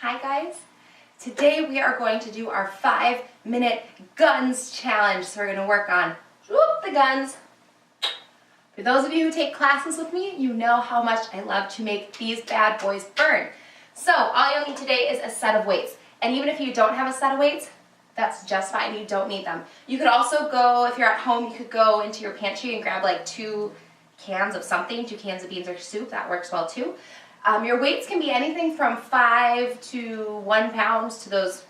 Hi guys, today we are going to do our 5-minute guns challenge. So we're going to work on the guns. For those of you who take classes with me, you know how much I love to make these bad boys burn. So all you'll need today is a set of weights. And even if you don't have a set of weights, that's just fine, you don't need them. You could also go, if you're at home, you could go into your pantry and grab like 2 cans of something, 2 cans of beans or soup, that works well too. Your weights can be anything from 5 to 1 pound to those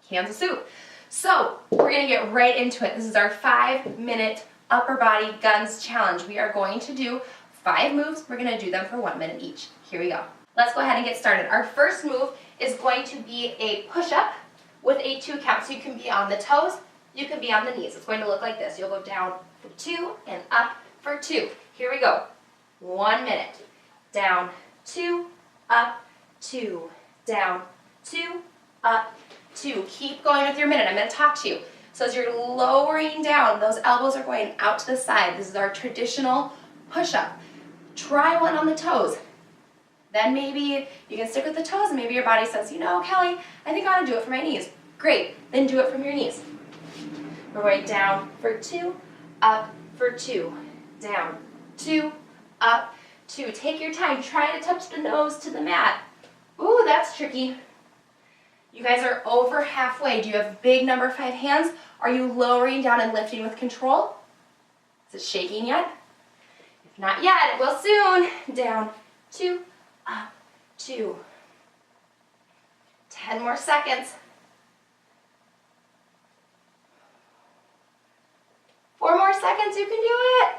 cans of soup. So we're going to get right into it. This is our 5-minute upper body guns challenge. We are going to do 5 moves. We're going to do them for 1 minute each. Here we go. Let's go ahead and get started. Our first move is going to be a push-up with a 2 count. So you can be on the toes, you can be on the knees. It's going to look like this. You'll go down for 2 and up for 2. Here we go. 1 minute. Down, 2, up, 2, down, 2, up, 2. Keep going with your minute. I'm going to talk to you. So as you're lowering down, those elbows are going out to the side. This is our traditional push-up. Try one on the toes. Then maybe you can stick with the toes and maybe your body says, you know, Kelly, I think I want to do it for my knees. Great. Then do it from your knees. We're going down for 2, up for 2, down, 2, up, 2. Take your time. Try to touch the nose to the mat. Ooh, that's tricky. You guys are over halfway. Do you have big number 5 hands? Are you lowering down and lifting with control? Is it shaking yet? If not yet, it will soon. Down, 2, up, 2. 10 more seconds. 4 more seconds, you can do it.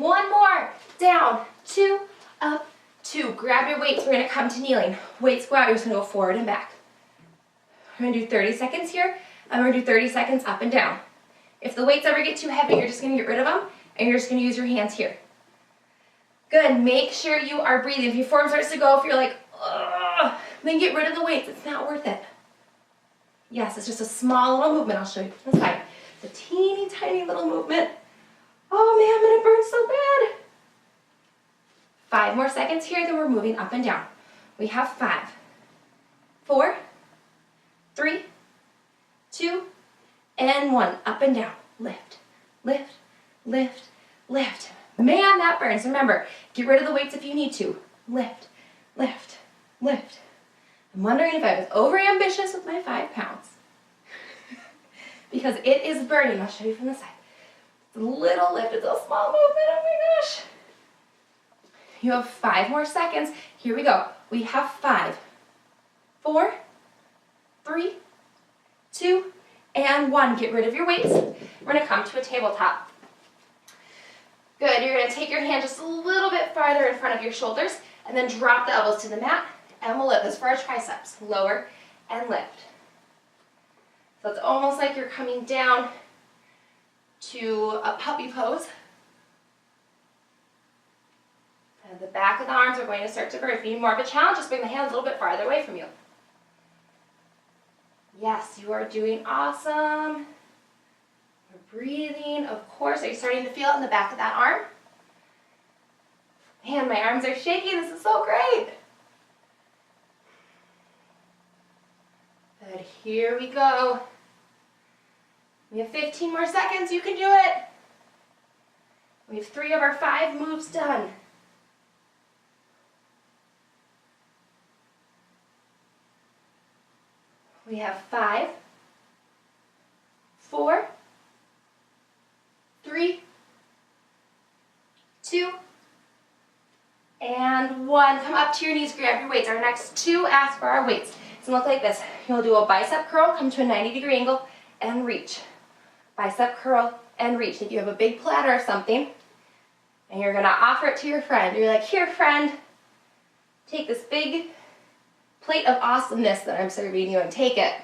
1 more. Down, 2, up, 2. Grab your weights. We're going to come to kneeling. Weights go out. You're just going to go forward and back. We're going to do 30 seconds here, and we're going to do 30 seconds up and down. If the weights ever get too heavy, you're just going to get rid of them, and you're just going to use your hands here. Good. Make sure you are breathing. If your form starts to go, if you're like, ugh, then get rid of the weights. It's not worth it. Yes, it's just a small little movement. I'll show you from the side. It's a teeny tiny little movement. Oh man, I'm going to burn so bad. 5 more seconds here, then we're moving up and down. We have 5, 4, 3, 2, and 1. Up and down. Lift, lift, lift, lift. Man, that burns. Remember, get rid of the weights if you need to. Lift, lift, lift. I'm wondering if I was overambitious with my 5 pounds. Because it is burning. I'll show you from the side. It's a little lift. It's a small movement. Oh my gosh. You have 5 more seconds. Here we go. We have 5, 4, 3, 2, and 1. Get rid of your weights. We're going to come to a tabletop. Good. You're going to take your hand just a little bit farther in front of your shoulders and then drop the elbows to the mat, and we'll lift this for our triceps. Lower and lift. So it's almost like you're coming down to a puppy pose. And the back of the arms are going to start to burn. If you need more of a challenge, just bring the hands a little bit farther away from you. Yes, you are doing awesome. You're breathing, of course. Are you starting to feel it in the back of that arm? Man, my arms are shaking. This is so great. Good. Here we go. We have 15 more seconds. You can do it. We have 3 of our 5 moves done. We have 5, 4, 3, 2, and 1. Come up to your knees, grab your weights. Our next 2 asks for our weights. It's going to look like this. You'll do a bicep curl, come to a 90-degree angle, and reach. Bicep curl and reach. If you have a big platter of something, and you're going to offer it to your friend, you're like, here, friend, take this big plate of awesomeness that I'm serving you and take it.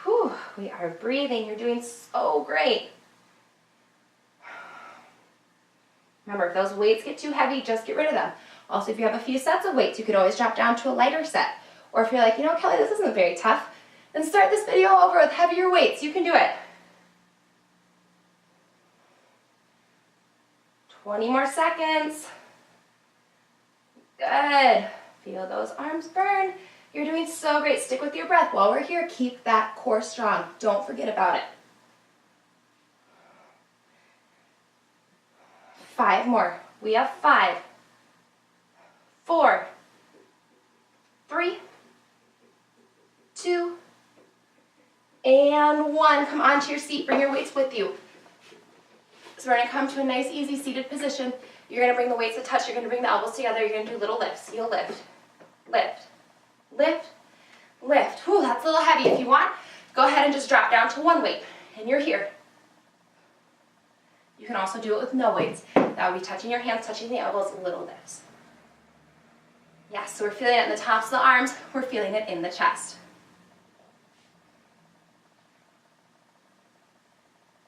Whew, we are breathing. You're doing so great. Remember, if those weights get too heavy, just get rid of them. Also, if you have a few sets of weights, you could always drop down to a lighter set. Or if you're like, you know, Kelly, this isn't very tough, then start this video over with heavier weights. You can do it. 20 more seconds. Good. Feel those arms burn. You're doing so great. Stick with your breath. While we're here, keep that core strong. Don't forget about it. 5 more. We have 5, 4, 3, 2, and 1. Come onto your seat. Bring your weights with you. So we're going to come to a nice, easy seated position. You're going to bring the weights to touch. You're going to bring the elbows together. You're going to do little lifts. You'll lift, lift, lift, lift. Whew, that's a little heavy. If you want, go ahead and just drop down to 1 weight, and you're here. You can also do it with no weights. That would be touching your hands, touching the elbows, little lifts. Yes, so we're feeling it in the tops of the arms. We're feeling it in the chest.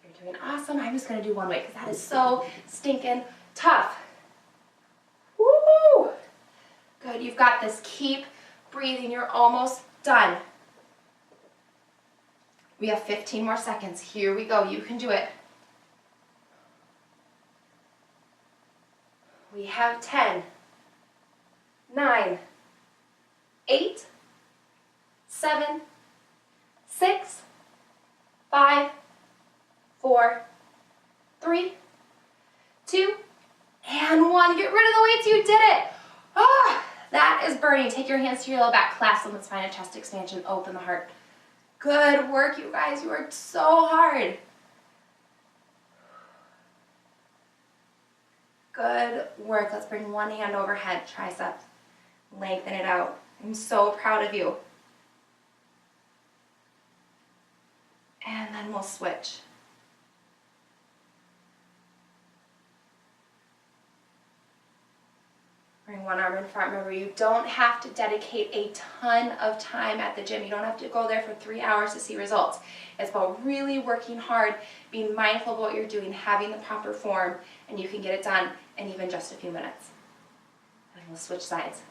You're doing awesome. I'm just going to do 1 weight because that is so stinking tough. Woo! Good, you've got this. Keep breathing. You're almost done. We have 15 more seconds. Here we go. You can do it. We have 10, 9, 8, 7, 6, 5, 4, 3, 2, and 1. Get rid of the weights. You did it. Ah, that is burning. Take your hands to your low back. Clasp them with spine and chest expansion. Open the heart. Good work, you guys. You worked so hard. Good work. Let's bring one hand overhead, triceps. Lengthen it out. I'm so proud of you. And then we'll switch. Bring one arm in front. Remember, you don't have to dedicate a ton of time at the gym. You don't have to go there for 3 hours to see results. It's about really working hard, being mindful of what you're doing, having the proper form, and you can get it done in even just a few minutes. And we'll switch sides.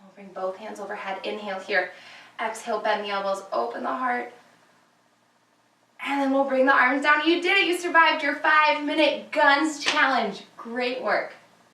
We'll bring both hands overhead. Inhale here. Exhale, bend the elbows, open the heart. And then we'll bring the arms down. You did it. You survived your 5-minute guns challenge. Great work.